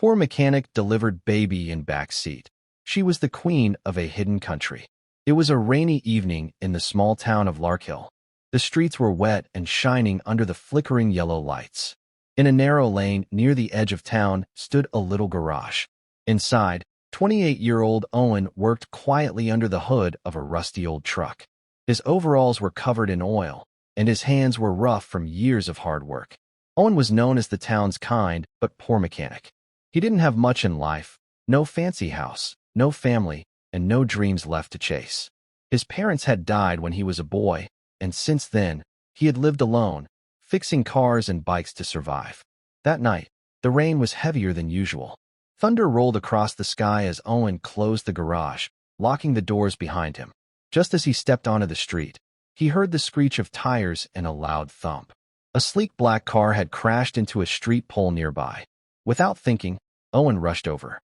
poor mechanic delivered baby in backseat. She was the queen of a hidden country. It was a rainy evening in the small town of Larkhill. The streets were wet and shining under the flickering yellow lights. In a narrow lane near the edge of town stood a little garage. Inside, 28-year-old Owen worked quietly under the hood of a rusty old truck. His overalls were covered in oil, and his hands were rough from years of hard work. Owen was known as the town's kind but poor mechanic. He didn't have much in life, no fancy house, no family, and no dreams left to chase. His parents had died when he was a boy, and since then, he had lived alone, fixing cars and bikes to survive. That night, the rain was heavier than usual. Thunder rolled across the sky as Owen closed the garage, locking the doors behind him. Just as he stepped onto the street, he heard the screech of tires and a loud thump. A sleek black car had crashed into a street pole nearby. Without thinking, Owen rushed over.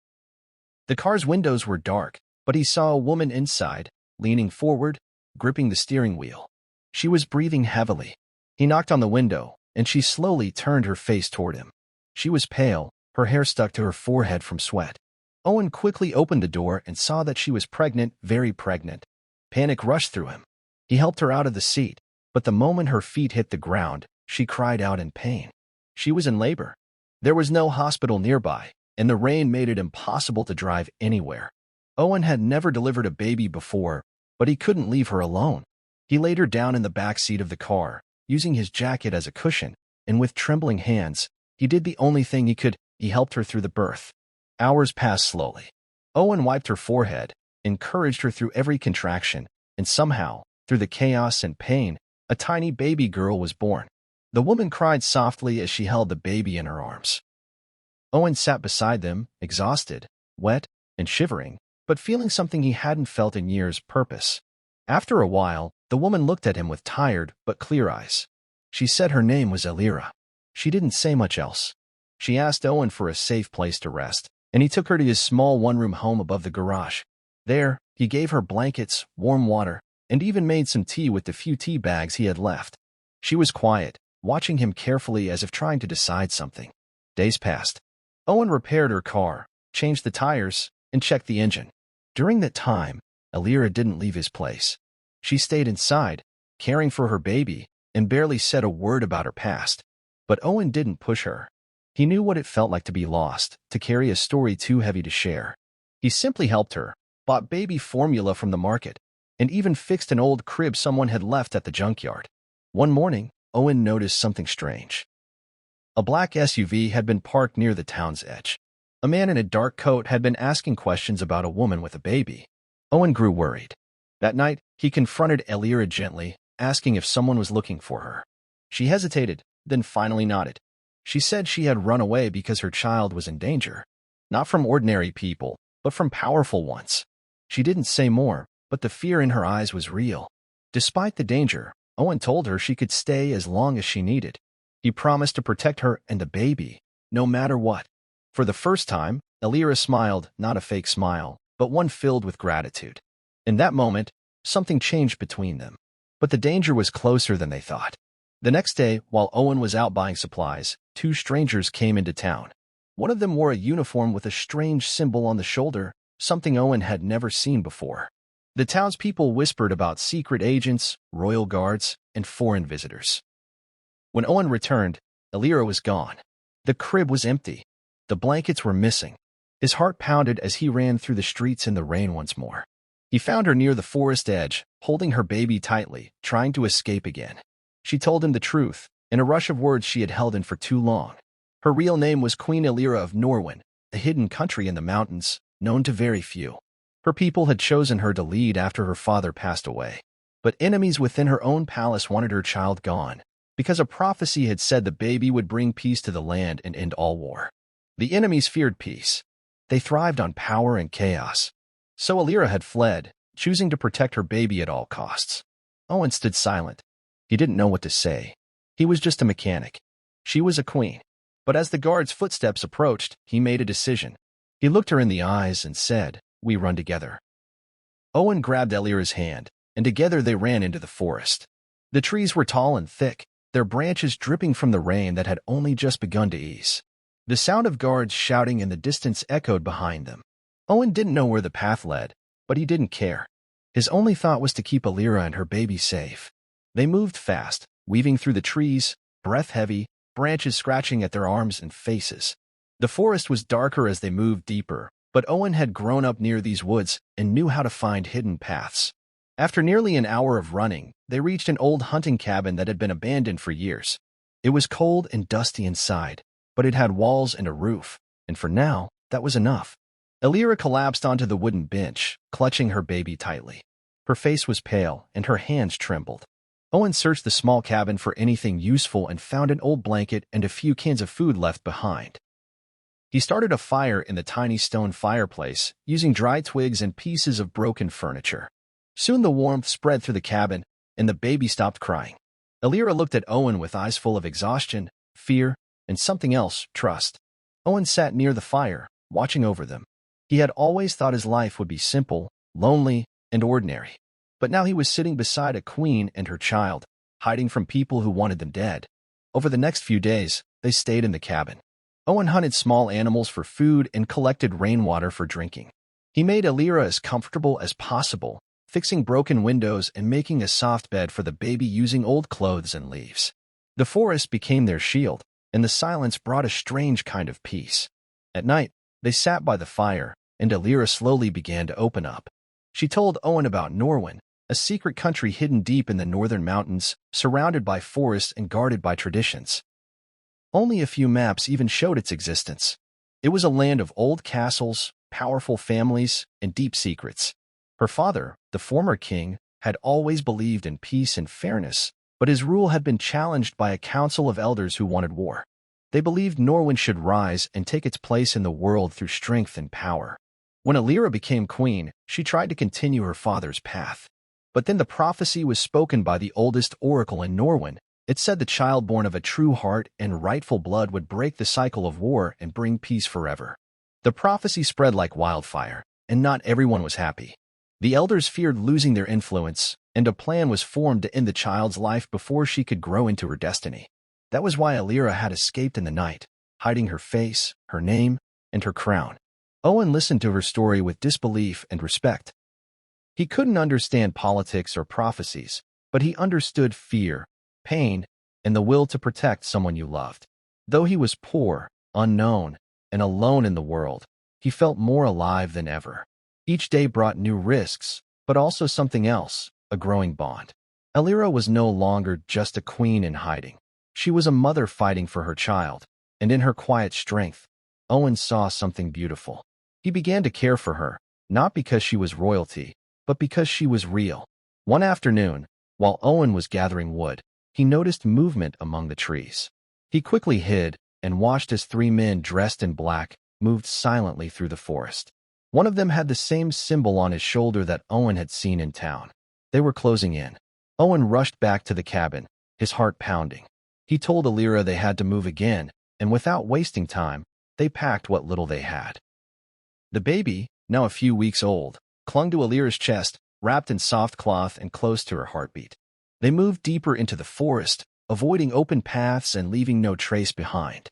The car's windows were dark, but he saw a woman inside, leaning forward, gripping the steering wheel. She was breathing heavily. He knocked on the window, and she slowly turned her face toward him. She was pale, her hair stuck to her forehead from sweat. Owen quickly opened the door and saw that she was pregnant, very pregnant. Panic rushed through him. He helped her out of the seat, but the moment her feet hit the ground, she cried out in pain. She was in labor. There was no hospital nearby, and the rain made it impossible to drive anywhere. Owen had never delivered a baby before, but he couldn't leave her alone. He laid her down in the back seat of the car, using his jacket as a cushion, and with trembling hands, he did the only thing he could. He helped her through the birth. Hours passed slowly. Owen wiped her forehead, encouraged her through every contraction, and somehow, through the chaos and pain, a tiny baby girl was born. The woman cried softly as she held the baby in her arms. Owen sat beside them, exhausted, wet, and shivering, but feeling something he hadn't felt in years: purpose. After a while, the woman looked at him with tired but clear eyes. She said her name was Elira. She didn't say much else. She asked Owen for a safe place to rest, and he took her to his small one-room home above the garage. There, he gave her blankets, warm water, and even made some tea with the few tea bags he had left. She was quiet, watching him carefully as if trying to decide something. Days passed. Owen repaired her car, changed the tires, and checked the engine. During that time, Elira didn't leave his place. She stayed inside, caring for her baby, and barely said a word about her past. But Owen didn't push her. He knew what it felt like to be lost, to carry a story too heavy to share. He simply helped her, bought baby formula from the market, and even fixed an old crib someone had left at the junkyard. One morning, Owen noticed something strange. A black SUV had been parked near the town's edge. A man in a dark coat had been asking questions about a woman with a baby. Owen grew worried. That night, he confronted Elira gently, asking if someone was looking for her. She hesitated, then finally nodded. She said she had run away because her child was in danger. Not from ordinary people, but from powerful ones. She didn't say more, but the fear in her eyes was real. Despite the danger, Owen told her she could stay as long as she needed. He promised to protect her and the baby, no matter what. For the first time, Elira smiled, not a fake smile, but one filled with gratitude. In that moment, something changed between them. But the danger was closer than they thought. The next day, while Owen was out buying supplies, two strangers came into town. One of them wore a uniform with a strange symbol on the shoulder, something Owen had never seen before. The townspeople whispered about secret agents, royal guards, and foreign visitors. When Owen returned, Elira was gone. The crib was empty. The blankets were missing. His heart pounded as he ran through the streets in the rain once more. He found her near the forest edge, holding her baby tightly, trying to escape again. She told him the truth, in a rush of words she had held in for too long. Her real name was Queen Elira of Norwin, a hidden country in the mountains, known to very few. Her people had chosen her to lead after her father passed away. But enemies within her own palace wanted her child gone, because a prophecy had said the baby would bring peace to the land and end all war. The enemies feared peace. They thrived on power and chaos. So Elira had fled, choosing to protect her baby at all costs. Owen stood silent. He didn't know what to say. He was just a mechanic. She was a queen. But as the guard's footsteps approached, he made a decision. He looked her in the eyes and said, "We run together." Owen grabbed Elira's hand, and together they ran into the forest. The trees were tall and thick, their branches dripping from the rain that had only just begun to ease. The sound of guards shouting in the distance echoed behind them. Owen didn't know where the path led, but he didn't care. His only thought was to keep Alira and her baby safe. They moved fast, weaving through the trees, breath heavy, branches scratching at their arms and faces. The forest was darker as they moved deeper, but Owen had grown up near these woods and knew how to find hidden paths. After nearly an hour of running, they reached an old hunting cabin that had been abandoned for years. It was cold and dusty inside, but it had walls and a roof, and for now, that was enough. Alira collapsed onto the wooden bench, clutching her baby tightly. Her face was pale, and her hands trembled. Owen searched the small cabin for anything useful and found an old blanket and a few cans of food left behind. He started a fire in the tiny stone fireplace, using dry twigs and pieces of broken furniture. Soon the warmth spread through the cabin, and the baby stopped crying. Alira looked at Owen with eyes full of exhaustion, fear, and something else, trust. Owen sat near the fire, watching over them. He had always thought his life would be simple, lonely, and ordinary. But now he was sitting beside a queen and her child, hiding from people who wanted them dead. Over the next few days, they stayed in the cabin. Owen hunted small animals for food and collected rainwater for drinking. He made Alira as comfortable as possible, fixing broken windows and making a soft bed for the baby using old clothes and leaves. The forest became their shield, and the silence brought a strange kind of peace. At night, they sat by the fire, and Alira slowly began to open up. She told Owen about Norwin, a secret country hidden deep in the northern mountains, surrounded by forests and guarded by traditions. Only a few maps even showed its existence. It was a land of old castles, powerful families, and deep secrets. Her father, the former king, had always believed in peace and fairness, but his rule had been challenged by a council of elders who wanted war. They believed Norwin should rise and take its place in the world through strength and power. When Alira became queen, she tried to continue her father's path. But then the prophecy was spoken by the oldest oracle in Norwin. It said the child born of a true heart and rightful blood would break the cycle of war and bring peace forever. The prophecy spread like wildfire, and not everyone was happy. The elders feared losing their influence, and a plan was formed to end the child's life before she could grow into her destiny. That was why Alira had escaped in the night, hiding her face, her name, and her crown. Owen listened to her story with disbelief and respect. He couldn't understand politics or prophecies, but he understood fear, pain, and the will to protect someone you loved. Though he was poor, unknown, and alone in the world, he felt more alive than ever. Each day brought new risks, but also something else, a growing bond. Alira was no longer just a queen in hiding. She was a mother fighting for her child, and in her quiet strength, Owen saw something beautiful. He began to care for her, not because she was royalty, but because she was real. One afternoon, while Owen was gathering wood, he noticed movement among the trees. He quickly hid and watched as three men dressed in black moved silently through the forest. One of them had the same symbol on his shoulder that Owen had seen in town. They were closing in. Owen rushed back to the cabin, his heart pounding. He told Alira they had to move again, and without wasting time, they packed what little they had. The baby, now a few weeks old, clung to Alira's chest, wrapped in soft cloth and close to her heartbeat. They moved deeper into the forest, avoiding open paths and leaving no trace behind.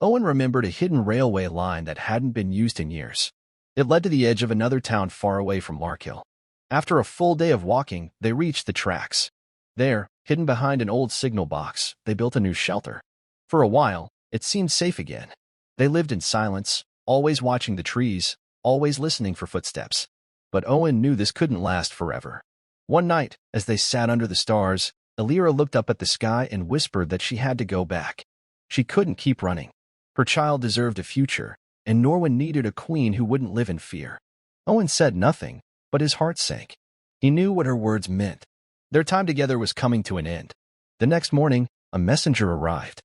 Owen remembered a hidden railway line that hadn't been used in years. It led to the edge of another town far away from Larkhill. After a full day of walking, they reached the tracks. There, hidden behind an old signal box, they built a new shelter. For a while, it seemed safe again. They lived in silence, always watching the trees, always listening for footsteps. But Owen knew this couldn't last forever. One night, as they sat under the stars, Alira looked up at the sky and whispered that she had to go back. She couldn't keep running. Her child deserved a future, and Norwin needed a queen who wouldn't live in fear. Owen said nothing, but his heart sank. He knew what her words meant. Their time together was coming to an end. The next morning, a messenger arrived.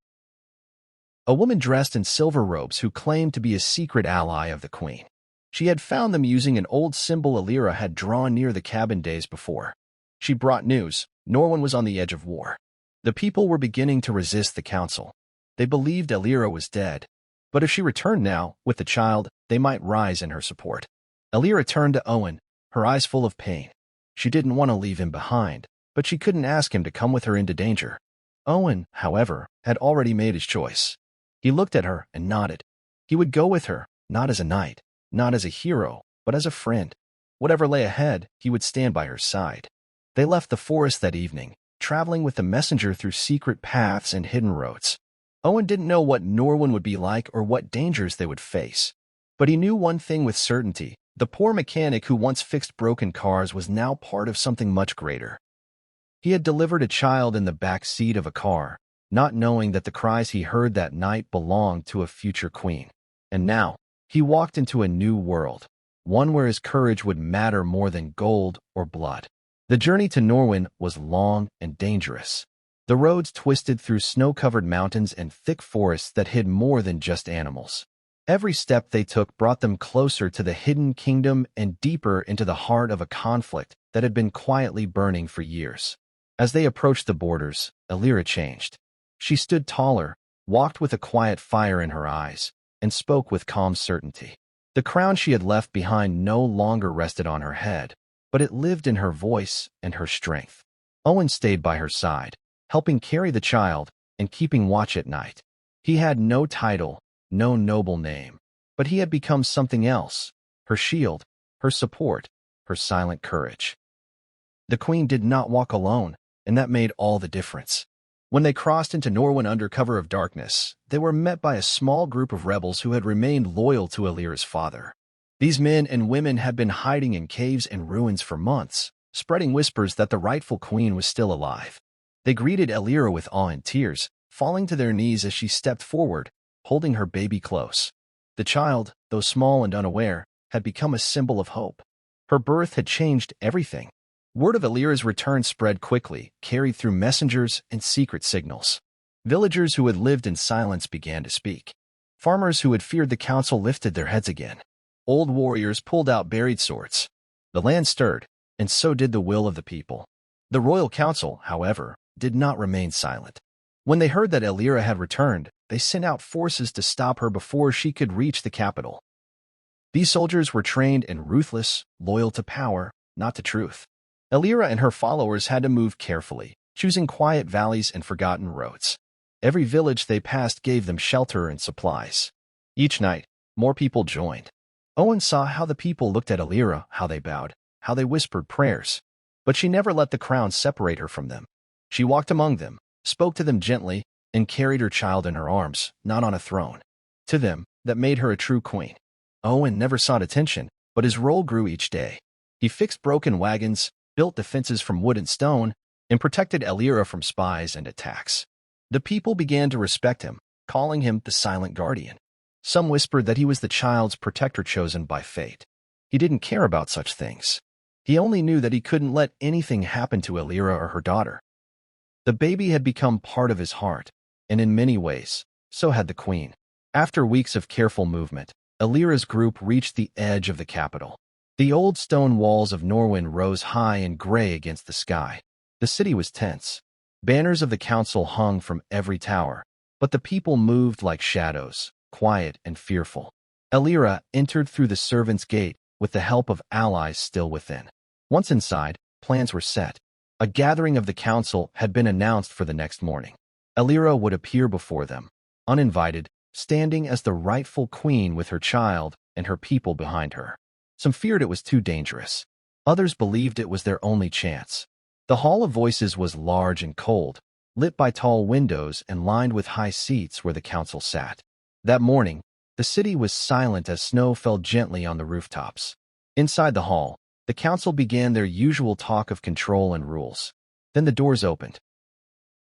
A woman dressed in silver robes who claimed to be a secret ally of the queen. She had found them using an old symbol Alira had drawn near the cabin days before. She brought news. Norwin was on the edge of war. The people were beginning to resist the council. They believed Alira was dead. But if she returned now, with the child, they might rise in her support. Alira turned to Owen, her eyes full of pain. She didn't want to leave him behind, but she couldn't ask him to come with her into danger. Owen, however, had already made his choice. He looked at her and nodded. He would go with her, not as a knight, not as a hero, but as a friend. Whatever lay ahead, he would stand by her side. They left the forest that evening, traveling with the messenger through secret paths and hidden roads. Owen didn't know what Norwin would be like or what dangers they would face. But he knew one thing with certainty. The poor mechanic who once fixed broken cars was now part of something much greater. He had delivered a child in the back seat of a car, not knowing that the cries he heard that night belonged to a future queen. And now, he walked into a new world, one where his courage would matter more than gold or blood. The journey to Norwin was long and dangerous. The roads twisted through snow-covered mountains and thick forests that hid more than just animals. Every step they took brought them closer to the hidden kingdom and deeper into the heart of a conflict that had been quietly burning for years. As they approached the borders, Elira changed. She stood taller, walked with a quiet fire in her eyes, and spoke with calm certainty. The crown she had left behind no longer rested on her head, but it lived in her voice and her strength. Owen stayed by her side, helping carry the child and keeping watch at night. He had no title, no noble name, but he had become something else, her shield, her support, her silent courage. The queen did not walk alone, and that made all the difference. When they crossed into Norwin under cover of darkness, they were met by a small group of rebels who had remained loyal to Elira's father. These men and women had been hiding in caves and ruins for months, spreading whispers that the rightful queen was still alive. They greeted Elira with awe and tears, falling to their knees as she stepped forward, holding her baby close. The child, though small and unaware, had become a symbol of hope. Her birth had changed everything. Word of Elira's return spread quickly, carried through messengers and secret signals. Villagers who had lived in silence began to speak. Farmers who had feared the council lifted their heads again. Old warriors pulled out buried swords. The land stirred, and so did the will of the people. The royal council, however, did not remain silent. When they heard that Elira had returned, they sent out forces to stop her before she could reach the capital. These soldiers were trained and ruthless, loyal to power, not to truth. Elira and her followers had to move carefully, choosing quiet valleys and forgotten roads. Every village they passed gave them shelter and supplies. Each night, more people joined. Owen saw how the people looked at Elira, how they bowed, how they whispered prayers. But she never let the crown separate her from them. She walked among them, spoke to them gently, and carried her child in her arms, not on a throne. To them, that made her a true queen. Owen never sought attention, but his role grew each day. He fixed broken wagons, built defenses from wood and stone, and protected Elira from spies and attacks. The people began to respect him, calling him the Silent Guardian. Some whispered that he was the child's protector chosen by fate. He didn't care about such things. He only knew that he couldn't let anything happen to Elira or her daughter. The baby had become part of his heart, and in many ways, so had the queen. After weeks of careful movement, Elira's group reached the edge of the capital. The old stone walls of Norwin rose high and gray against the sky. The city was tense. Banners of the council hung from every tower, but the people moved like shadows, quiet and fearful. Elira entered through the servants' gate with the help of allies still within. Once inside, plans were set. A gathering of the council had been announced for the next morning. Elira would appear before them, uninvited, standing as the rightful queen with her child and her people behind her. Some feared it was too dangerous. Others believed it was their only chance. The Hall of Voices was large and cold, lit by tall windows and lined with high seats where the council sat. That morning, the city was silent as snow fell gently on the rooftops. Inside the hall, the council began their usual talk of control and rules. Then the doors opened.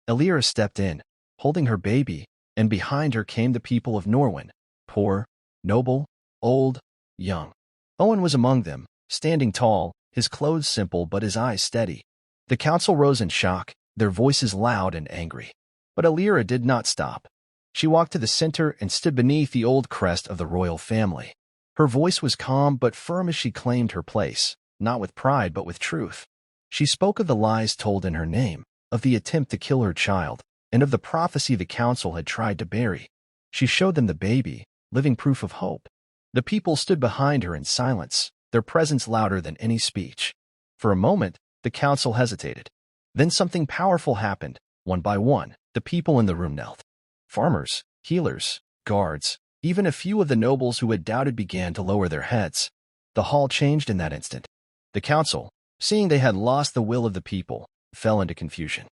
Elira stepped in, holding her baby, and behind her came the people of Norwin, poor, noble, old, young. Owen was among them, standing tall, his clothes simple but his eyes steady. The council rose in shock, their voices loud and angry. But Elira did not stop. She walked to the center and stood beneath the old crest of the royal family. Her voice was calm but firm as she claimed her place, not with pride but with truth. She spoke of the lies told in her name, of the attempt to kill her child, and of the prophecy the council had tried to bury. She showed them the baby, living proof of hope. The people stood behind her in silence, their presence louder than any speech. For a moment, the council hesitated. Then something powerful happened. One by one, the people in the room knelt. Farmers, healers, guards, Even a few of the nobles who had doubted began to lower their heads. The hall changed in that instant. The council, seeing they had lost the will of the people, fell into confusion.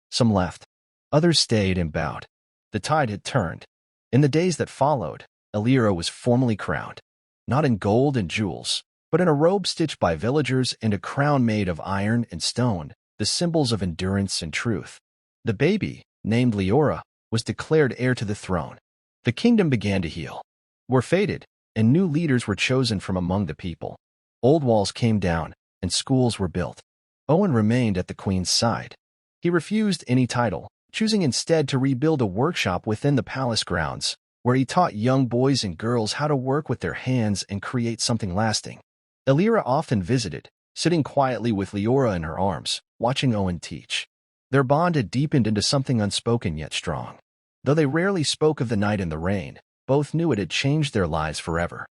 Some left. Others stayed and bowed. The tide had turned. In the days that followed, Elira was formally crowned, not in gold and jewels, but in a robe stitched by villagers and a crown made of iron and stone, the symbols of endurance and truth. The baby, named Leora, was declared heir to the throne. The kingdom began to heal. Were faded, and new leaders were chosen from among the people. Old walls came down, and schools were built. Owen remained at the queen's side. He refused any title, choosing instead to rebuild a workshop within the palace grounds, where he taught young boys and girls how to work with their hands and create something lasting. Elira often visited, sitting quietly with Leora in her arms, watching Owen teach. Their bond had deepened into something unspoken yet strong. Though they rarely spoke of the night and the rain, both knew it had changed their lives forever.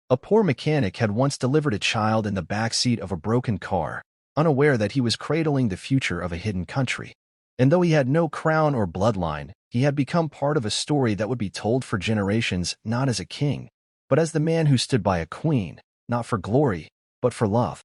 A poor mechanic had once delivered a child in the backseat of a broken car, unaware that he was cradling the future of a hidden country. And though he had no crown or bloodline, he had become part of a story that would be told for generations, not as a king, but as the man who stood by a queen, not for glory, but for love.